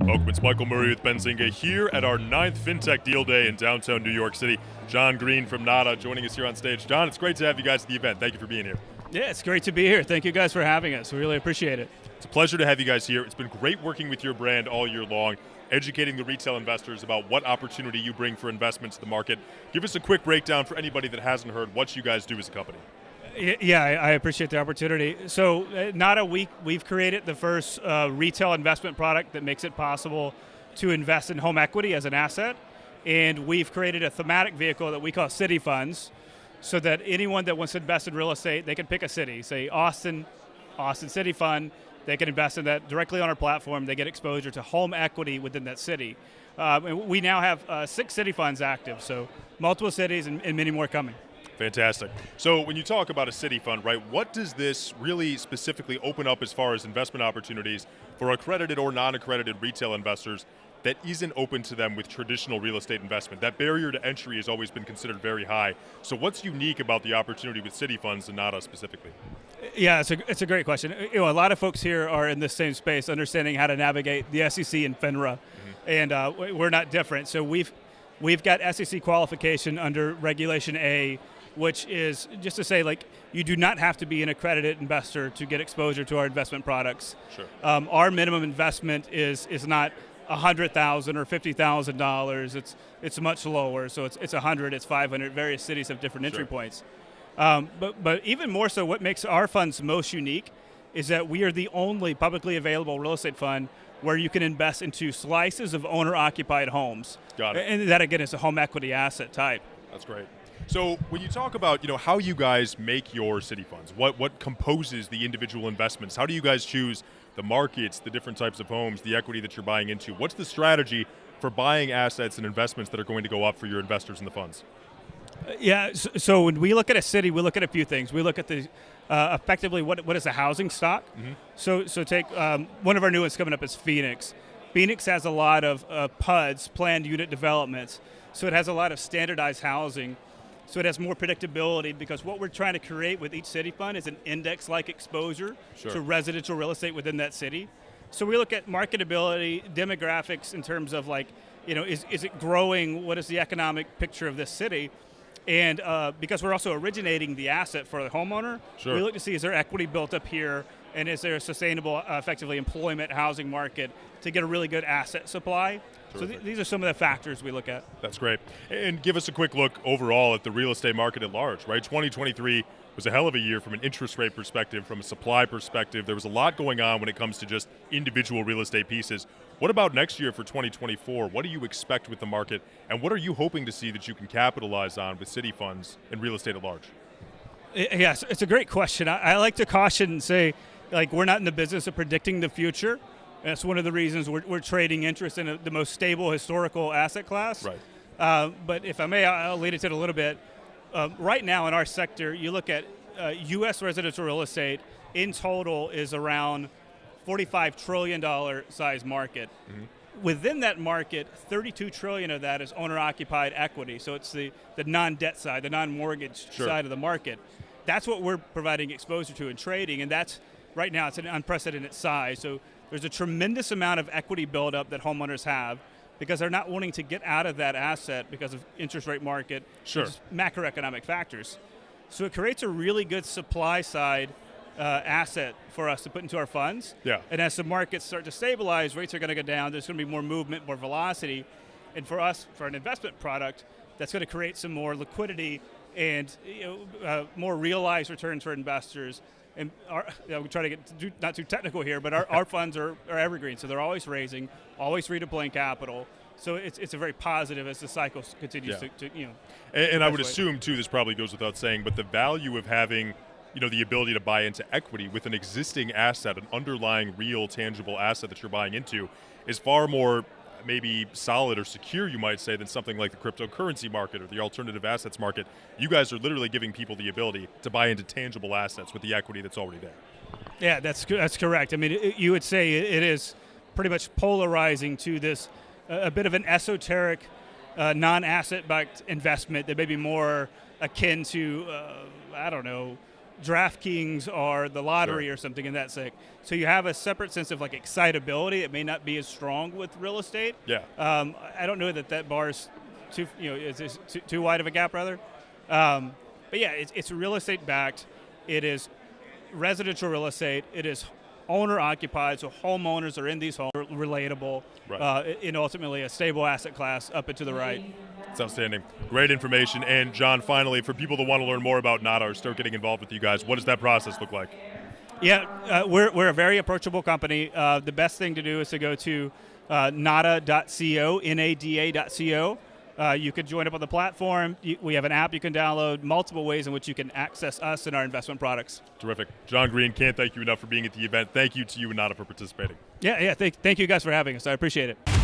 Welcome, it's Michael Murray with Benzinga here at our 9th Fintech Deal Day in downtown New York City. John Green from Nada joining us here on stage. John, it's great to have you guys at the event. Thank you for being here. Yeah, it's great to be here. Thank you guys for having us. We really appreciate it. It's a pleasure to have you guys here. It's been great working with your brand all year long, educating the retail investors about what opportunity you bring for investment to the market. Give us a quick breakdown for anybody that hasn't heard what you guys do as a company. Yeah, I appreciate the opportunity. So Nada, we've created the first retail investment product that makes it possible to invest in home equity as an asset. And we've created a thematic vehicle that we call City Funds, so that anyone that wants to invest in real estate, they can pick a city, say Austin City Fund. They can invest in that directly on our platform. They get exposure to home equity within that city. And we now have 6 city funds active, so multiple cities and many more coming. Fantastic. So when you talk about a city fund, right, what does this really specifically open up as far as investment opportunities for accredited or non-accredited retail investors that isn't open to them with traditional real estate investment? That barrier to entry has always been considered very high. So what's unique about the opportunity with city funds and Nada specifically? Yeah, it's a great question. A lot of folks here are in the same space, understanding how to navigate the SEC and FINRA, and we're not different. So we've got SEC qualification under Regulation A, which is just to say, like, you do not have to be an accredited investor to get exposure to our investment products. Sure. Our minimum investment is not $100,000 or $50,000. It's much lower. So it's 100, it's 500. Various cities have different entry points. But even more so, what makes our funds most unique is that we are the only publicly available real estate fund where you can invest into slices of owner-occupied homes. Got it. And that, again, is a home equity asset type. That's great. So when you talk about, how you guys make your city funds, what composes the individual investments? How do you guys choose the markets, the different types of homes, the equity that you're buying into? What's the strategy for buying assets and investments that are going to go up for your investors in the funds? Yeah, so when we look at a city, we look at a few things. We look at the effectively what is the housing stock. So take one of our new ones coming up is Phoenix. Phoenix has a lot of PUDs, planned unit developments. So it has a lot of standardized housing. So it has more predictability, because what we're trying to create with each city fund is an index-like exposure to residential real estate within that city. So we look at marketability, demographics in terms of, like, is it growing? What is the economic picture of this city? And because we're also originating the asset for the homeowner, we look to see, is there equity built up here, and is there a sustainable, effectively, employment housing market to get a really good asset supply? Terrific. So these are some of the factors we look at. That's great. And give us a quick look overall at the real estate market at large, right? 2023 was a hell of a year from an interest rate perspective, from a supply perspective. There was a lot going on when it comes to just individual real estate pieces. What about next year for 2024? What do you expect with the market, and what are you hoping to see that you can capitalize on with city funds and real estate at large? Yes, it's a great question. I like to caution and say, like, we're not in the business of predicting the future. That's one of the reasons we're trading interest in the most stable historical asset class. Right. But if I may, I'll lead into it a little bit. Right now in our sector, you look at U.S. residential real estate in total is around $45 trillion size market. Within that market, $32 trillion of that is owner-occupied equity. So it's the non-debt side, the non-mortgage side of the market. That's what we're providing exposure to in trading, and that's right now it's an unprecedented size. So there's a tremendous amount of equity buildup that homeowners have because they're not wanting to get out of that asset because of interest rate market, macroeconomic factors. So it creates a really good supply side asset for us to put into our funds. Yeah. And as the markets start to stabilize, rates are going to go down, there's going to be more movement, more velocity. And for us, for an investment product, that's going to create some more liquidity and more realized returns for investors. And we try to get not too technical here, but our funds are evergreen, so they're always raising, always redeploying capital. So it's a very positive as the cycle continues to. And I would assume too, this probably goes without saying, but the value of having, the ability to buy into equity with an existing asset, an underlying real tangible asset that you're buying into, is far more maybe solid or secure, you might say, than something like the cryptocurrency market or the alternative assets market. You guys are literally giving people the ability to buy into tangible assets with the equity that's already there. Yeah, that's correct. I mean, you would say it is pretty much polarizing to this, a bit of an esoteric, non-asset-backed investment that may be more akin to, DraftKings or the lottery or something in that sake. So you have a separate sense of like excitability. It may not be as strong with real estate. Yeah. I don't know that bar is too, is too wide of a gap, rather. But yeah, it's real estate backed. It is residential real estate. It is owner occupied, so homeowners are in these homes, relatable, right. And ultimately a stable asset class up and to the right. It's outstanding. Great information. And John, finally, for people that want to learn more about Nada or start getting involved with you guys, what does that process look like? Yeah, we're a very approachable company. The best thing to do is to go to nada.co, nada.co. You could join up on the platform. We have an app you can download, multiple ways in which you can access us and our investment products. Terrific. John Green, can't thank you enough for being at the event. Thank you to you and Nada for participating. Yeah. Thank you guys for having us. I appreciate it.